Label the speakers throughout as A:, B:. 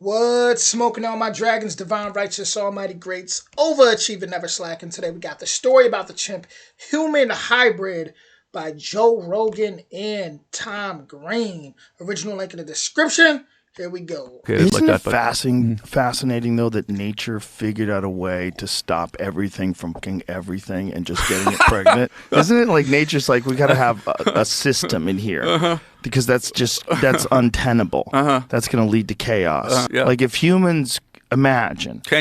A: What? Smoking on my dragons, divine, righteous, almighty greats, overachieving, never slacking. Today we got the story about the chimp human hybrid by Joe Rogan and Tom Green. Original link in the description. Here we go.
B: Okay,
C: Isn't it fascinating, though, that nature figured out a way to stop everything from fucking everything and just getting it pregnant? Isn't it like nature's like, we got to have a system in here because that's untenable. That's going to lead to chaos.
B: Yeah.
C: Like if humans...
B: Can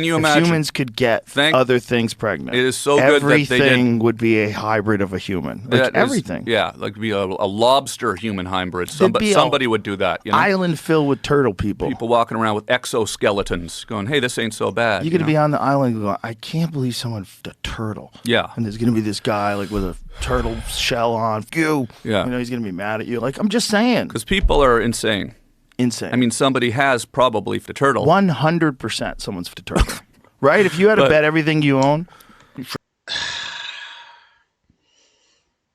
B: you
C: if
B: imagine?
C: humans could get other things pregnant.
B: It is so good that they
C: everything would be a hybrid of a human. Like everything.
B: Like be a lobster human hybrid. Somebody would do that. You know?
C: Island filled with turtle people.
B: People walking around with exoskeletons going, hey, this ain't so bad.
C: You're going to be on the island going, I can't believe someone a turtle.
B: Yeah.
C: And there's going to be this guy like with a turtle shell on. Yeah. You know, he's going to be mad at you. Like, I'm just saying.
B: Because people are insane.
C: Insane.
B: I mean, somebody has probably the turtle.
C: 100% someone's the turtle. Right? If you had to bet everything you own.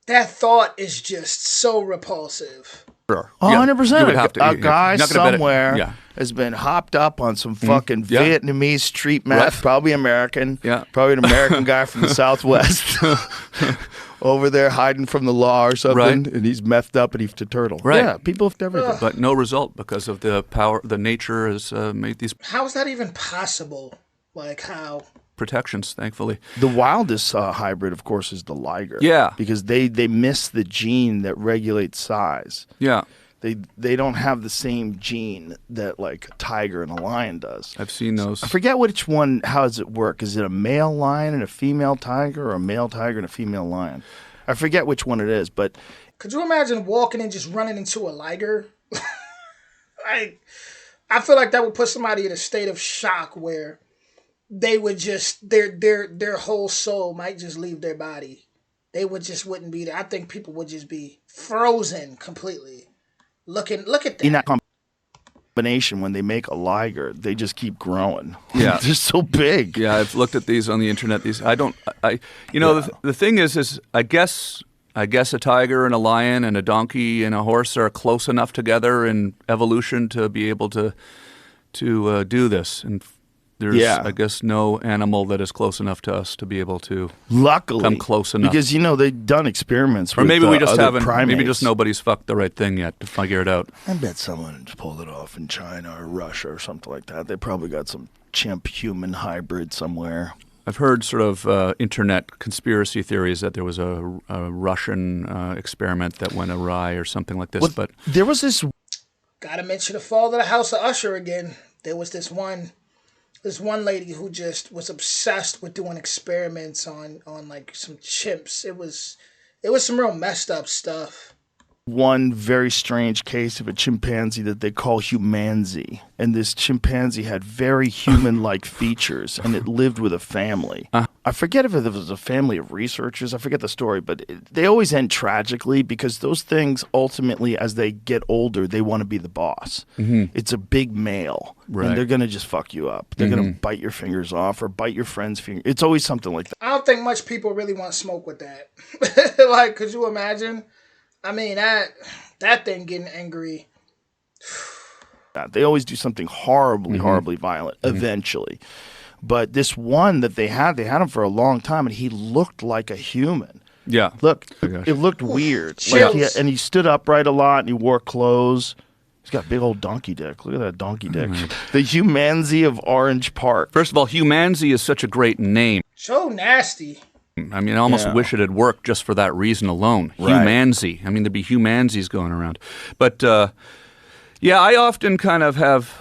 A: That thought is just so repulsive.
C: Sure. 100%. A guy
B: somewhere
C: has been hopped up on some fucking Vietnamese street meth, probably American.
B: Yeah.
C: Probably an American guy from the Southwest. Over there hiding from the law or something, and he's methed up and he's a turtle.
B: Right.
C: Yeah, people have everything.
B: But no result because of the power, the nature has made these...
A: How is that even possible? Like how?
B: Protections, thankfully.
C: The wildest hybrid, of course, is the liger.
B: Yeah.
C: Because they miss the gene that regulates size.
B: Yeah.
C: They don't have the same gene that like a tiger and a lion does.
B: I've seen those.
C: I forget which one. How does it work? Is it a male lion and a female tiger, or a male tiger and a female lion? I forget which one it is, but
A: could you imagine walking and just running into a liger? Like, I feel like that would put somebody in a state of shock where they would just their whole soul might just leave their body. They wouldn't be there. I think people would just be frozen completely. Look at that.
C: In that combination, when they make a liger, they just keep growing.
B: Yeah.
C: They're so big.
B: Yeah, I've looked at these on the internet. The thing is I guess a tiger and a lion and a donkey and a horse are close enough together in evolution to be able to do this. And there's, I guess, no animal that is close enough to us to be able to come close enough.
C: Because, they've done experiments with
B: maybe we just haven't.
C: primates.
B: Maybe just nobody's fucked the right thing yet to figure it out.
C: I bet someone pulled it off in China or Russia or something like that. They probably got some chimp-human hybrid somewhere.
B: I've heard sort of internet conspiracy theories that there was a Russian experiment that went awry or something like this. But
C: there was this...
A: Gotta mention the fall of the House of Usher again. There was this one lady who just was obsessed with doing experiments on like some chimps. It was some real messed up stuff.
C: One very strange case of a chimpanzee that they call humanzee. And this chimpanzee had very human-like features, and it lived with a family. I forget if it was a family of researchers. I forget the story, but they always end tragically because those things ultimately, as they get older, they want to be the boss. It's a big male, and they're going to just fuck you up. They're going to bite your fingers off or bite your friend's finger. It's always something like that.
A: I don't think much people really want to smoke with that. Like, could you imagine? I mean, that thing getting angry.
C: They always do something horribly violent eventually. But this one that they had him for a long time, and he looked like a human.
B: Yeah.
C: Look, it looked weird. Like he stood upright a lot, and he wore clothes. He's got a big old donkey dick. Look at that donkey dick. The humanzee of Orange Park.
B: First of all, humanzee is such a great name.
A: So nasty.
B: I mean, I almost wish it had worked just for that reason alone. Humanzee. I mean, there'd be humanzees going around. But, I often kind of have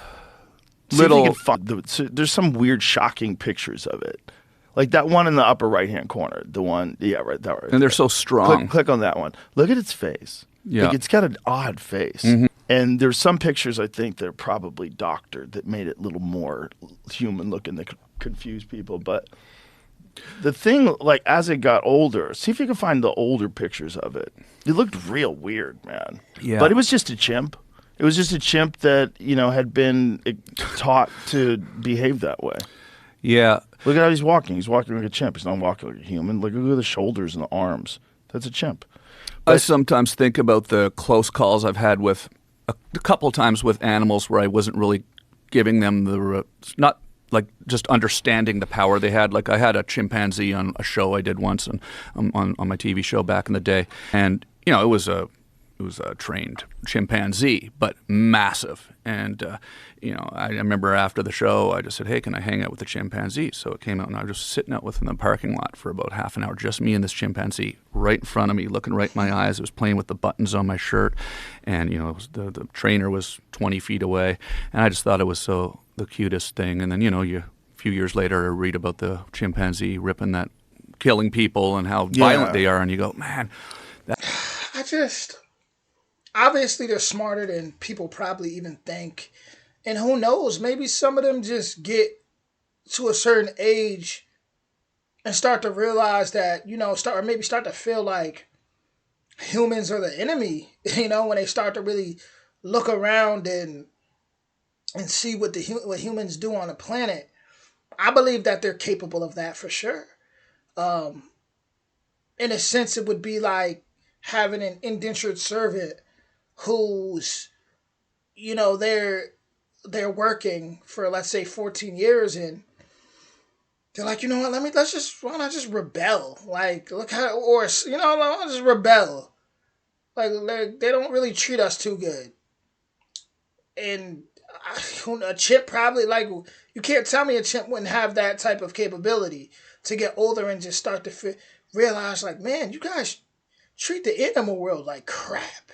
C: there's some weird, shocking pictures of it. Like that one in the upper right-hand corner. The one, right there.
B: And they're so strong.
C: Click on that one. Look at its face.
B: Yeah.
C: Like, it's got an odd face. And there's some pictures, I think, that are probably doctored that made it a little more human-looking that could confuse people. But... the thing, like, as it got older, see if you can find the older pictures of it. It looked real weird, man. Yeah. But it was just a chimp. It was just a chimp that, had been taught to behave that way.
B: Yeah.
C: Look at how he's walking. He's walking like a chimp. He's not walking like a human. Look at the shoulders and the arms. That's a chimp.
B: I sometimes think about the close calls I've had with a couple times with animals where I wasn't really giving them not like just understanding the power they had. Like I had a chimpanzee on a show I did once on my TV show back in the day, and you know it was a trained chimpanzee, but massive. And you know, I remember after the show, I just said, "Hey, can I hang out with the chimpanzee?" So it came out, and I was just sitting out with him in the parking lot for about half an hour, just me and this chimpanzee, right in front of me, looking right in my eyes. It was playing with the buttons on my shirt, and you know, the trainer was 20 feet away, and I just thought it was the cutest thing. And then a few years later, I read about the chimpanzee killing people and how violent they are, and you go, man.
A: Obviously they're smarter than people probably even think. And who knows, maybe some of them just get to a certain age and start to realize that, start to feel like humans are the enemy, when they start to really look around and see what humans do on the planet. I believe that they're capable of that for sure. In a sense, it would be like having an indentured servant who's, they're working for, let's say, 14 years, and they're like, you know what, why not just rebel? Like, look how, or, I'll just rebel. Like, they don't really treat us too good. And a chimp probably, like, you can't tell me a chimp wouldn't have that type of capability to get older and just start to realize, like, man, you guys treat the animal world like crap.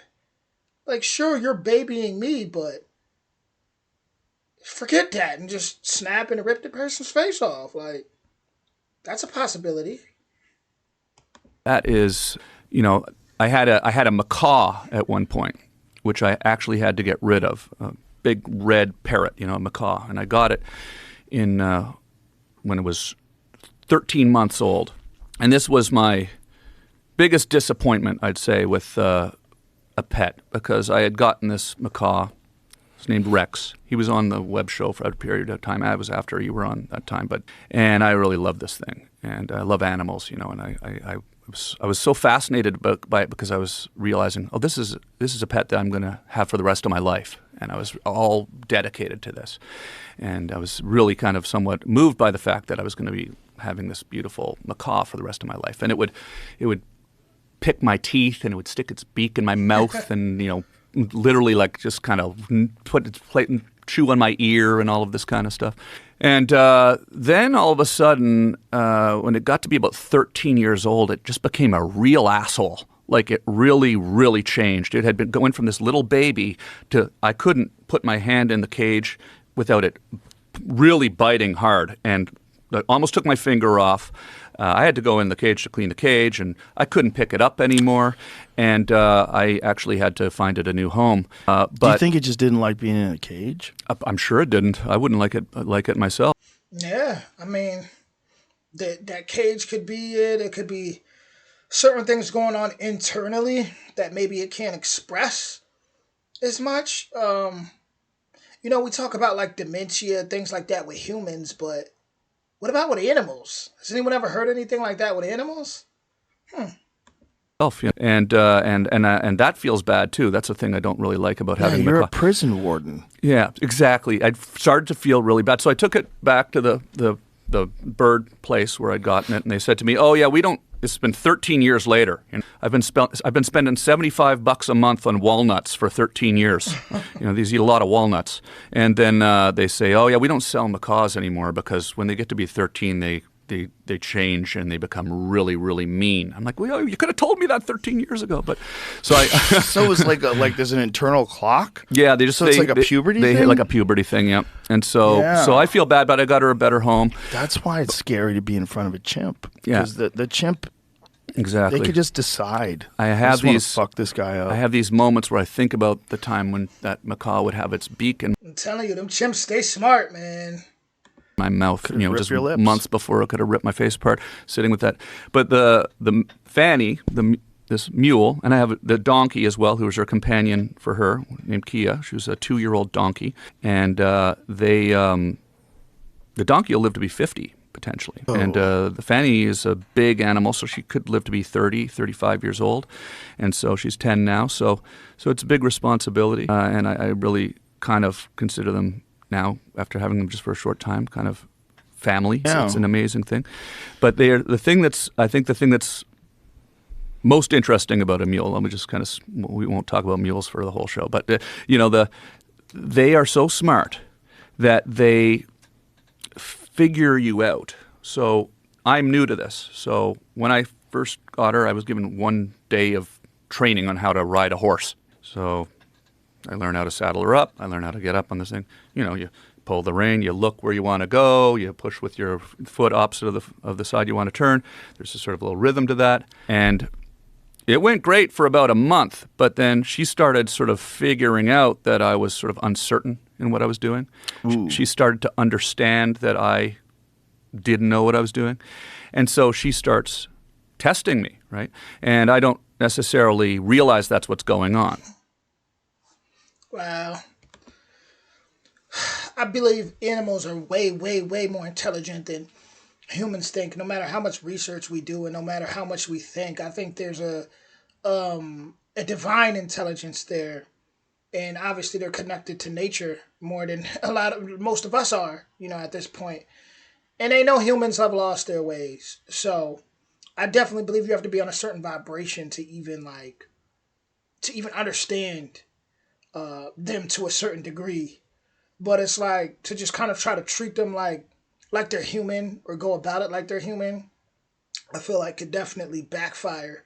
A: Like, sure, you're babying me, but forget that and just snap and rip the person's face off. Like, that's a possibility.
B: That is, I had a macaw at one point, which I actually had to get rid of. A big red parrot, a macaw. And I got it when it was 13 months old. And this was my biggest disappointment, I'd say, with a pet, because I had gotten this macaw. It's named Rex. He was on the web show for a period of time. I was after you were on that time, and I really love this thing, and I love animals, and I was so fascinated by it because I was realizing, this is a pet that I'm going to have for the rest of my life, and I was all dedicated to this, and I was really kind of somewhat moved by the fact that I was going to be having this beautiful macaw for the rest of my life, and it would pick my teeth, and it would stick its beak in my mouth, and literally like just kind of put its plate and chew on my ear and all of this kind of stuff. And then all of a sudden, when it got to be about 13 years old, it just became a real asshole. Like, it really, really changed. It had been going from this little baby to I couldn't put my hand in the cage without it really biting hard, and I almost took my finger off. I had to go in the cage to clean the cage, and I couldn't pick it up anymore, and I actually had to find it a new home. But
C: do you think it just didn't like being in a cage?
B: I'm sure it didn't. I wouldn't like it myself.
A: Yeah, I mean, that cage could be it. It could be certain things going on internally that maybe it can't express as much. We talk about like dementia, things like that with humans, but what about with animals? Has anyone ever heard anything like that with animals?
B: And that feels bad too. That's the thing I don't really like about having.
C: You're a prison warden.
B: Yeah, exactly. I started to feel really bad, so I took it back to the bird place where I'd gotten it, and they said to me, "Oh yeah, we don't." It's been 13 years later, and I've been spending $75 a month on walnuts for 13 years. These eat a lot of walnuts, and then they say, "Oh yeah, we don't sell macaws anymore because when they get to be 13, they change and they become really, really mean." I'm like, "Well, you could have told me that 13 years ago." But so I
C: so it's like there's an internal clock.
B: Yeah,
C: it's like a puberty thing.
B: They hit like a puberty thing, yeah. And so I feel bad, but I got her a better home.
C: That's why it's scary to be in front of a chimp.
B: Yeah,
C: because the chimp.
B: Exactly.
C: They could just decide.
B: I just
C: fuck this guy up.
B: I have these moments where I think about the time when that macaw would have its beak in
A: I'm telling you, them chimps stay smart, man.
B: my mouth, just
C: your lips.
B: months before it could have ripped my face apart, sitting with that. But the Fanny, this mule, and I have the donkey as well, who was her companion for her, named Kia. She was a 2-year-old donkey, and the donkey will live to be 50. Potentially. Oh. And the Fanny is a big animal, so she could live to be 30, 35 years old. And so she's 10 now. So it's a big responsibility. And I really kind of consider them now after having them just for a short time, kind of family. So
C: Yeah.
B: it's an amazing thing. But they're the thing that's most interesting about a mule. Let me just kind of, we won't talk about mules for the whole show, but they are so smart that they figure you out. So I'm new to this. So when I first got her, I was given 1 day of training on how to ride a horse. So I learned how to saddle her up. I learned how to get up on this thing. You pull the rein, you look where you want to go, you push with your foot opposite of the side you want to turn. There's a sort of little rhythm to that. And it went great for about a month, but then she started sort of figuring out that I was sort of uncertain in what I was doing. She started to understand that I didn't know what I was doing. And so she starts testing me, right? And I don't necessarily realize that's what's going on.
A: Wow. I believe animals are way, way, way more intelligent than humans think. No matter how much research we do, and no matter how much we think, I think there's a divine intelligence there, and obviously they're connected to nature more than most of us are. At this point, and they know humans have lost their ways. So I definitely believe you have to be on a certain vibration to even understand them to a certain degree. But it's like to just kind of try to treat them like they're human, or go about it like they're human, I feel like could definitely backfire.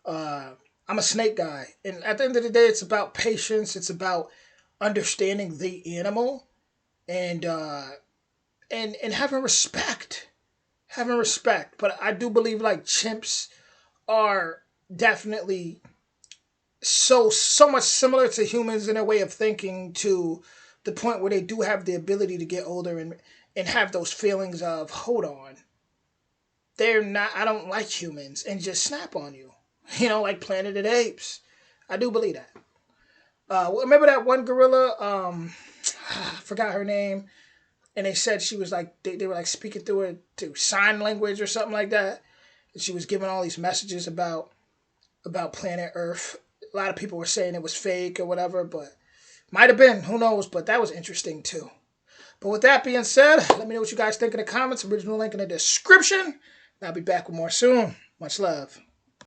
A: I'm a snake guy, and at the end of the day, it's about patience. It's about understanding the animal, and and having respect, But I do believe like chimps are definitely so much similar to humans in their way of thinking, to the point where they do have the ability to get older and have those feelings of, hold on, they're not, I don't like humans, and just snap on you. Like Planet of the Apes. I do believe that. Remember that one gorilla? I forgot her name, and they said she was like they were like speaking through her to sign language or something like that, and she was giving all these messages about planet Earth. A lot of people were saying it was fake or whatever, but might have been. Who knows? But that was interesting too. But with that being said, let me know what you guys think in the comments. Original link in the description. I'll be back with more soon. Much love.